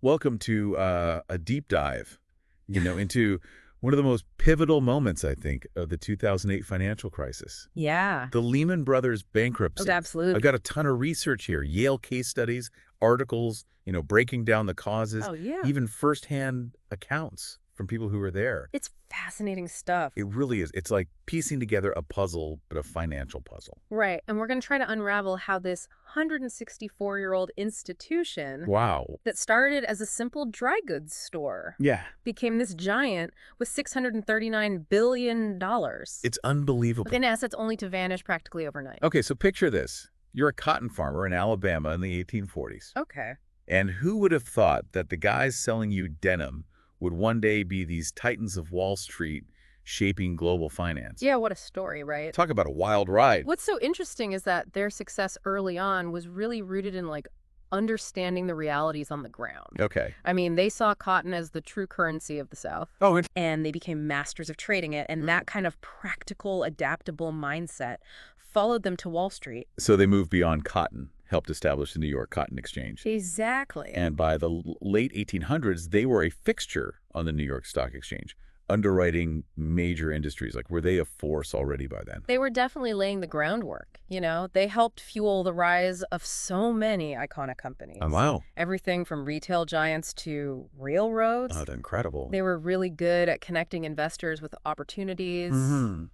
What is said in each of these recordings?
Welcome to a deep dive, into one of the most pivotal moments, I think, of the 2008 financial crisis. Yeah. The Lehman Brothers Oh, bankruptcy. I've absolutely. got a ton of research here, Yale case studies, articles, breaking down the causes, Oh, yeah. even firsthand accounts from people who were there. It's fascinating stuff. It really is. It's like piecing together a puzzle, but a financial puzzle. Right. And we're going to try to unravel how this 164-year-old institution Wow. that started as a simple dry goods store Yeah. became this giant with $639 billion It's unbelievable. in assets only to vanish practically overnight. Okay, so picture this. You're a cotton farmer in Alabama in the 1840s. Okay. And who would have thought that the guys selling you denim would one day be these titans of Wall Street shaping global finance? Yeah, what a story, right? Talk about a wild ride. What's so interesting is that their success early on was really rooted in understanding the realities on the ground. Okay. I mean, they saw cotton as the true currency of the South. Oh, And they became masters of trading it. And that kind of practical, adaptable mindset followed them to Wall Street. so they moved beyond cotton, helped establish the New York Cotton Exchange. Exactly. And by the late 1800s, they were a fixture on the New York Stock Exchange, underwriting major industries. Like, were they a force already by then? They were definitely laying the groundwork. They helped fuel the rise of so many iconic companies. Oh, wow. Everything from retail giants to railroads. Oh, that's incredible. They were really good at connecting investors with opportunities. Mm-hmm.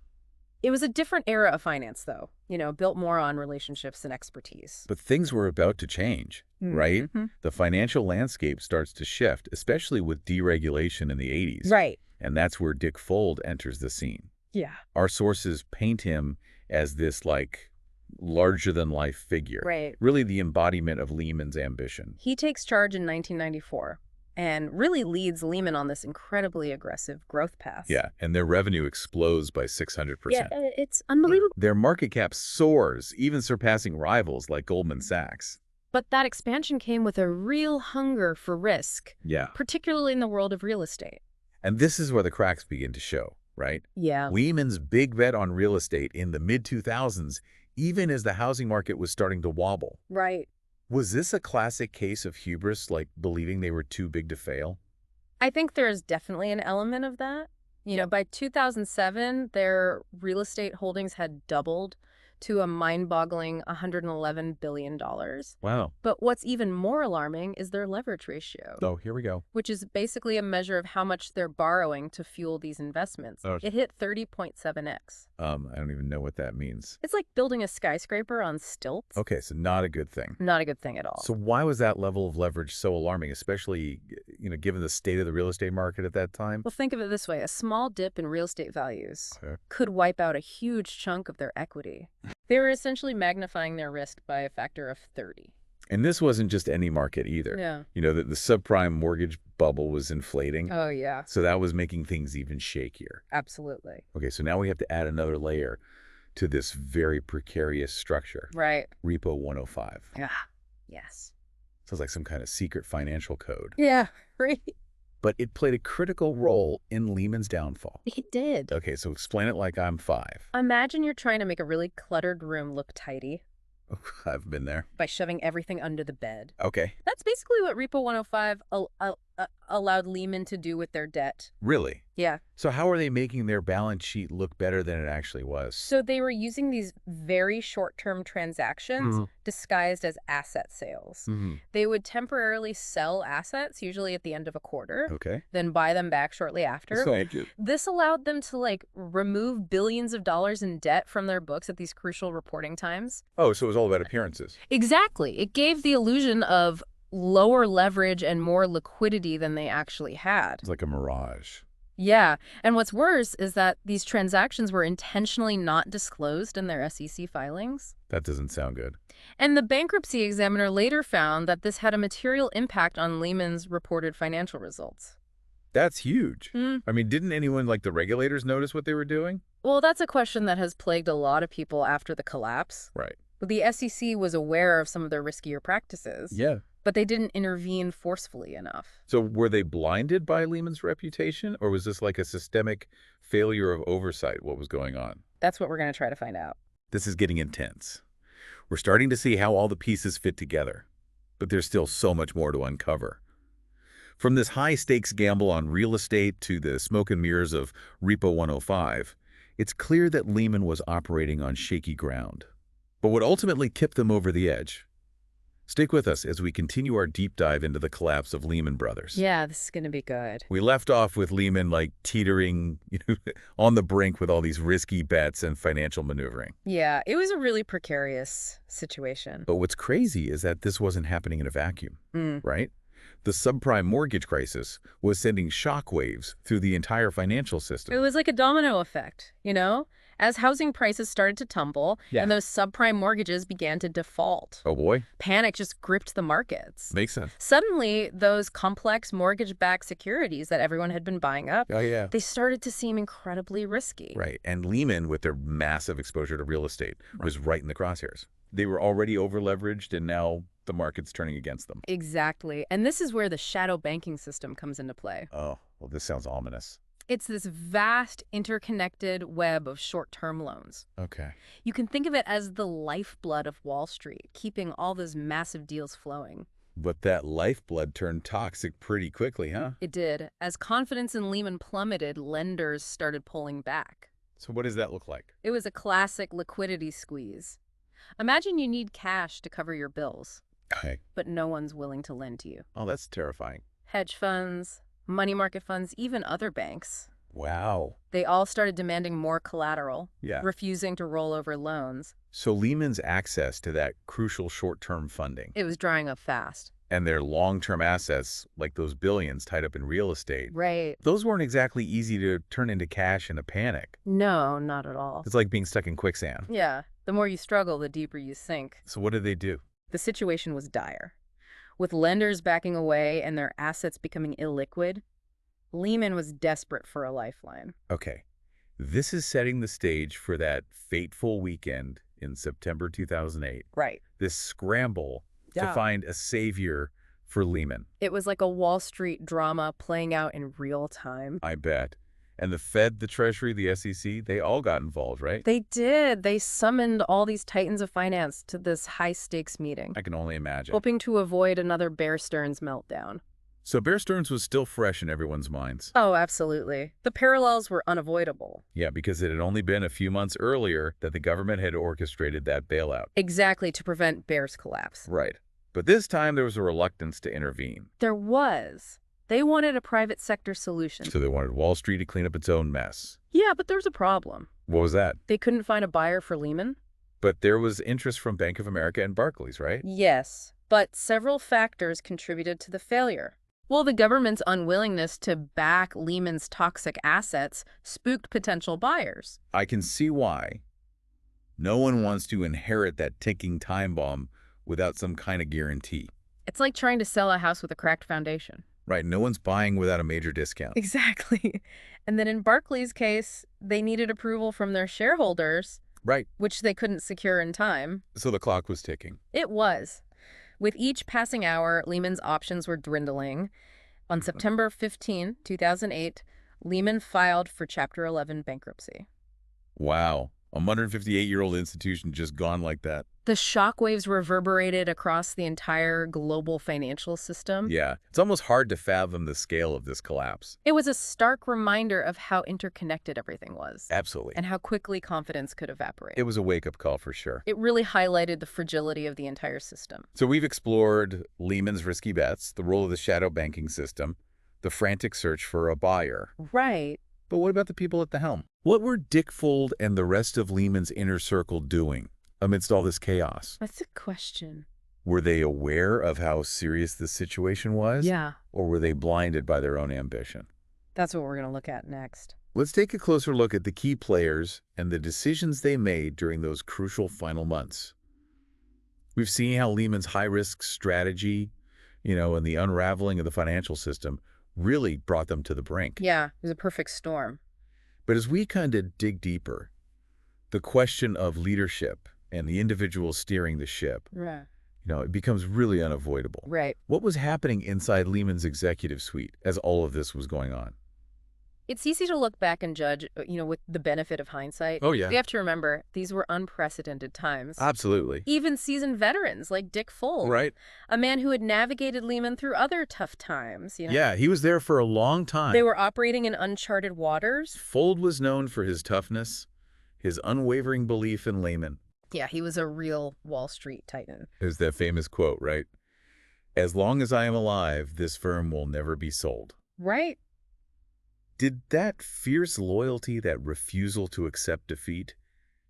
It was a different era of finance, though, built more on relationships and expertise. But things were about to change, right? Mm-hmm. The financial landscape starts to shift, especially with deregulation in the 80s. Right. And that's where Dick Fold enters the scene. Yeah. Our sources paint him as this, larger-than-life figure. Right. Really the embodiment of Lehman's ambition. He takes charge in 1994 and really leads Lehman on this incredibly aggressive growth path. Yeah, and their revenue explodes by 600%. Yeah, it's unbelievable. Their market cap soars, even surpassing rivals like Goldman Sachs. But that expansion came with a real hunger for risk, Yeah. particularly in the world of real estate. And this is where the cracks begin to show, right? Yeah. Lehman's big bet on real estate in the mid-2000s, even as the housing market was starting to wobble. Right. Was this a classic case of hubris, like believing they were too big to fail? I think there's definitely an element of that. By 2007, their real estate holdings had doubled to a mind-boggling $111 billion. Wow. But what's even more alarming is their leverage ratio, Oh, here we go. which is basically a measure of how much they're borrowing to fuel these investments. Oh. It hit 30.7x. I don't even know what that means. It's like building a skyscraper on stilts. Okay, so not a good thing. Not a good thing at all. So why was that level of leverage so alarming, especially, given the state of the real estate market at that time? Well, think of it this way. A small dip in real estate values Okay. could wipe out a huge chunk of their equity. They were essentially magnifying their risk by a factor of 30. And this wasn't just any market either. Yeah. The subprime mortgage bubble was inflating. Oh, yeah. So that was making things even shakier. Absolutely. Okay, so now we have to add another layer to this very precarious structure. Right. Repo 105. Yeah. Yes. Sounds like some kind of secret financial code. Yeah. Right. But it played a critical role in Lehman's downfall. It did. Okay, so explain it like I'm 5. Imagine you're trying to make a really cluttered room look tidy I've been there. by shoving everything under the bed. Okay. That's basically what Repo 105 allowed Lehman to do with their debt. Really? Yeah. So how are they making their balance sheet look better than it actually was? So they were using these very short-term transactions disguised as asset sales. Mm-hmm. They would temporarily sell assets, usually at the end of a quarter, Okay. then buy them back shortly after. Thank you. This allowed them to remove billions of dollars in debt from their books at these crucial reporting times. Oh, so it was all about appearances. Exactly. It gave the illusion of lower leverage and more liquidity than they actually had. It's like a mirage. Yeah. And what's worse is that these transactions were intentionally not disclosed in their SEC filings. That doesn't sound good. And the bankruptcy examiner later found that this had a material impact on Lehman's reported financial results. That's huge. I mean, didn't anyone like the regulators notice what they were doing? Well, that's a question that has plagued a lot of people after the collapse. Right. But the SEC was aware of some of their riskier practices. Yeah. But they didn't intervene forcefully enough. So were they blinded by Lehman's reputation, or was this like a systemic failure of oversight, what was going on? That's what we're going to try to find out. This is getting intense. We're starting to see how all the pieces fit together, but there's still so much more to uncover. From this high-stakes gamble on real estate to the smoke and mirrors of Repo 105, it's clear that Lehman was operating on shaky ground. But what ultimately tipped them over the edge? Stick with us as we continue our deep dive into the collapse of Lehman Brothers. Yeah, this is going to be good. We left off with Lehman teetering on the brink with all these risky bets and financial maneuvering. Yeah, it was a really precarious situation. But what's crazy is that this wasn't happening in a vacuum, right? The subprime mortgage crisis was sending shockwaves through the entire financial system. It was like a domino effect, As housing prices started to tumble and those subprime mortgages began to default. Oh boy. Panic just gripped the markets. Makes sense. Suddenly, those complex mortgage-backed securities that everyone had been buying up, they started to seem incredibly risky. Right. And Lehman, with their massive exposure to real estate, was right in the crosshairs. They were already over-leveraged, and now the market's turning against them. Exactly. And this is where the shadow banking system comes into play. Oh, well, this sounds ominous. It's this vast, interconnected web of short-term loans. Okay. You can think of it as the lifeblood of Wall Street, keeping all those massive deals flowing. But that lifeblood turned toxic pretty quickly, huh? It did. As confidence in Lehman plummeted, lenders started pulling back. So what does that look like? It was a classic liquidity squeeze. Imagine you need cash to cover your bills, Okay. but no one's willing to lend to you. Oh, that's terrifying. Hedge funds, money market funds, even other banks. Wow. They all started demanding more collateral, Yeah. refusing to roll over loans. So Lehman's access to that crucial short-term funding It was drying up fast. and their long-term assets, like those billions tied up in real estate, Right. those weren't exactly easy to turn into cash in a panic. No, not at all. It's like being stuck in quicksand. Yeah. The more you struggle, the deeper you sink. So what did they do? The situation was dire. With lenders backing away and their assets becoming illiquid, Lehman was desperate for a lifeline. Okay. This is setting the stage for that fateful weekend in September 2008. Right. This scramble to Yeah. find a savior for Lehman. It was like a Wall Street drama playing out in real time. I bet. And the Fed, the Treasury, the SEC, they all got involved, right? They did. They summoned all these titans of finance to this high-stakes meeting, I can only imagine. hoping to avoid another Bear Stearns meltdown. So Bear Stearns was still fresh in everyone's minds. Oh, absolutely. The parallels were unavoidable. Yeah, because it had only been a few months earlier that the government had orchestrated that bailout. Exactly, to prevent Bear's collapse. Right. But this time there was a reluctance to intervene. There was. They wanted a private sector solution. So they wanted Wall Street to clean up its own mess. Yeah, but there was a problem. What was that? They couldn't find a buyer for Lehman. But there was interest from Bank of America and Barclays, right? Yes, but several factors contributed to the failure. Well, the government's unwillingness to back Lehman's toxic assets spooked potential buyers. I can see why. No one wants to inherit that ticking time bomb without some kind of guarantee. It's like trying to sell a house with a cracked foundation. Right, no one's buying without a major discount. Exactly. And then in Barclays' case, they needed approval from their shareholders, Right, which they couldn't secure in time. so the clock was ticking. It was. With each passing hour, Lehman's options were dwindling. On September 15, 2008, Lehman filed for Chapter 11 bankruptcy. Wow, a 158-year-old institution just gone like that. The shockwaves reverberated across the entire global financial system. Yeah, it's almost hard to fathom the scale of this collapse. It was a stark reminder of how interconnected everything was. Absolutely. And how quickly confidence could evaporate. It was a wake-up call for sure. It really highlighted the fragility of the entire system. So we've explored Lehman's risky bets, the role of the shadow banking system, the frantic search for a buyer. Right. But what about the people at the helm? What were Dick Fuld and the rest of Lehman's inner circle doing amidst all this chaos? That's a question. Were they aware of how serious this situation was? Yeah. Or were they blinded by their own ambition? That's what we're going to look at next. Let's take a closer look at the key players and the decisions they made during those crucial final months. We've seen how Lehman's high-risk strategy, and the unraveling of the financial system really brought them to the brink. Yeah, it was a perfect storm. But as we kind of dig deeper, the question of leadership and the individual steering the ship, Right. it becomes really unavoidable. Right. What was happening inside Lehman's executive suite as all of this was going on? It's easy to look back and judge, with the benefit of hindsight. Oh, yeah. We have to remember, these were unprecedented times. Absolutely. Even seasoned veterans like Dick Fuld, Right. a man who had navigated Lehman through other tough times. Yeah, he was there for a long time. They were operating in uncharted waters. Fuld was known for his toughness, his unwavering belief in Lehman. Yeah, he was a real Wall Street titan. There's that famous quote, right? As long as I am alive, this firm will never be sold. Right? Did that fierce loyalty, that refusal to accept defeat,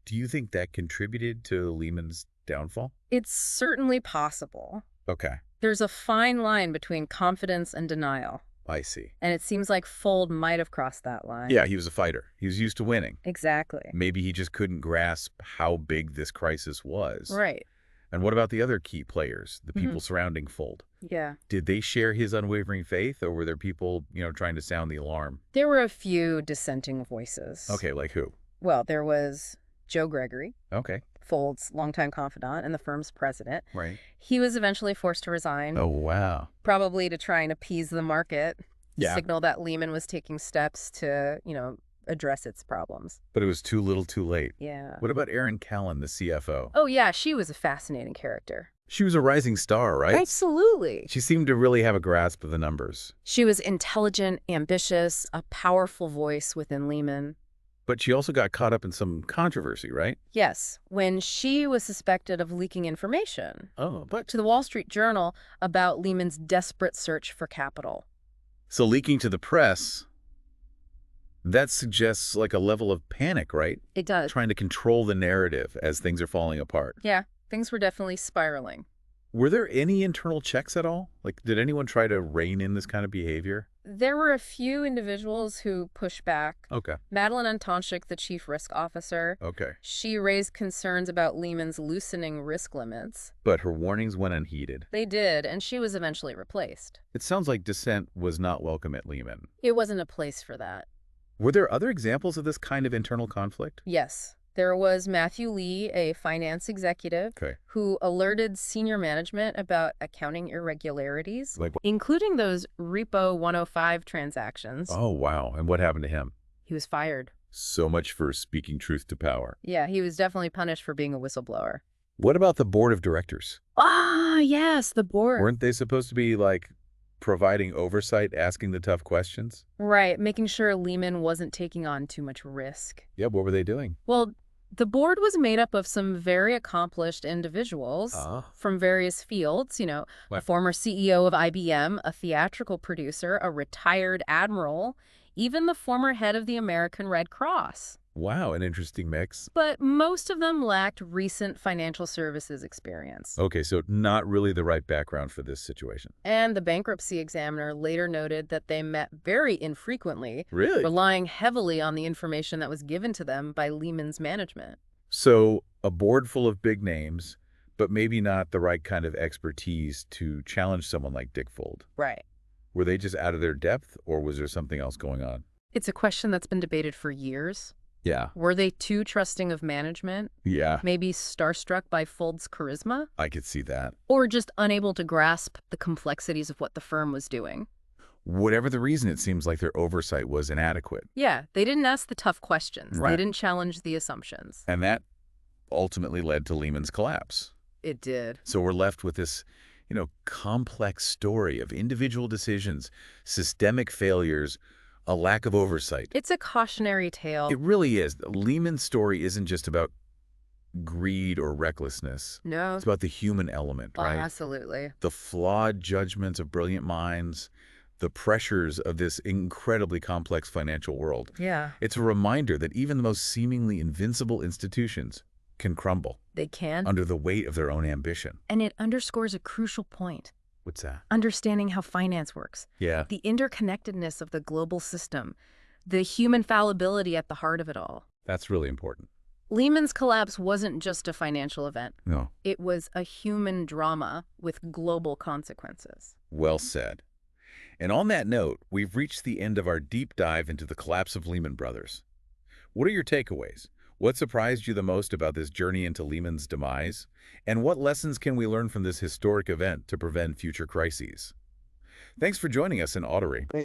do you think that contributed to Lehman's downfall? It's certainly possible. Okay, There's a fine line between confidence and denial. I see. And it seems like Fuld might have crossed that line. Yeah, he was a fighter. He was used to winning. Exactly. Maybe he just couldn't grasp how big this crisis was. Right. And what about the other key players, the people surrounding Fuld? Yeah. Did they share his unwavering faith, or were there people, trying to sound the alarm? There were a few dissenting voices. Okay, like who? Well, there was Joe Gregory, Okay, Fuld's longtime confidant and the firm's president. right. He was eventually forced to resign, Oh, wow. probably to try and appease the market, Yeah. signal that Lehman was taking steps to, address its problems. But it was too little too late. Yeah. What about Erin Callan, the CFO? Oh, yeah, she was a fascinating character. She was a rising star, right? Absolutely. She seemed to really have a grasp of the numbers. She was intelligent, ambitious, a powerful voice within Lehman. But she also got caught up in some controversy, right? Yes, when she was suspected of leaking information Oh, but... to the Wall Street Journal about Lehman's desperate search for capital. So leaking to the press, that suggests like a level of panic, right? It does. Trying to control the narrative as things are falling apart. Yeah, things were definitely spiraling. Were there any internal checks at all? Like, did anyone try to rein in this kind of behavior? There were a few individuals who pushed back. Okay. Madeline Antonchik, the chief risk officer, Okay. she raised concerns about Lehman's loosening risk limits. But her warnings went unheeded. They did, and she was eventually replaced. It sounds like dissent was not welcome at Lehman. It wasn't a place for that. Were there other examples of this kind of internal conflict? Yes. There was Matthew Lee, a finance executive, Okay. who alerted senior management about accounting irregularities, Like, including those Repo 105 transactions. oh, wow. And what happened to him? He was fired. So much for speaking truth to power. Yeah, he was definitely punished for being a whistleblower. What about the board of directors? Ah, yes, the board. Weren't they supposed to be, like, providing oversight, asking the tough questions? Right, making sure Lehman wasn't taking on too much risk. Yeah, what were they doing? Well, the board was made up of some very accomplished individuals from various fields, a What? former CEO of IBM, a theatrical producer, a retired admiral, even the former head of the American Red Cross. Wow, an interesting mix. But most of them lacked recent financial services experience. Okay, so not really the right background for this situation. And the bankruptcy examiner later noted that they met very infrequently, Really? relying heavily on the information that was given to them by Lehman's management. So a board full of big names, but maybe not the right kind of expertise to challenge someone like Dick Fuld. Right. Were they just out of their depth, or was there something else going on? It's a question that's been debated for years. Yeah. Were they too trusting of management? Yeah, Maybe starstruck by Fuld's charisma? I could see that. Or just unable to grasp the complexities of what the firm was doing? Whatever the reason, it seems like their oversight was inadequate. Yeah, they didn't ask the tough questions. Right. They didn't challenge the assumptions. And that ultimately led to Lehman's collapse. It did. So we're left with this, complex story of individual decisions, systemic failures, a lack of oversight. It's a cautionary tale. It really is. Lehman's story isn't just about greed or recklessness. No. It's about the human element, right? Absolutely. The flawed judgments of brilliant minds, the pressures of this incredibly complex financial world. Yeah. It's a reminder that even the most seemingly invincible institutions can crumble They can. under the weight of their own ambition. And it underscores a crucial point. What's that? Understanding how finance works. Yeah. The interconnectedness of the global system. The human fallibility at the heart of it all. That's really important. Lehman's collapse wasn't just a financial event. No. It was a human drama with global consequences. Well said. And on that note, we've reached the end of our deep dive into the collapse of Lehman Brothers. What are your takeaways? What surprised you the most about this journey into Lehman's demise? And what lessons can we learn from this historic event to prevent future crises? Thanks for joining us in Auditory.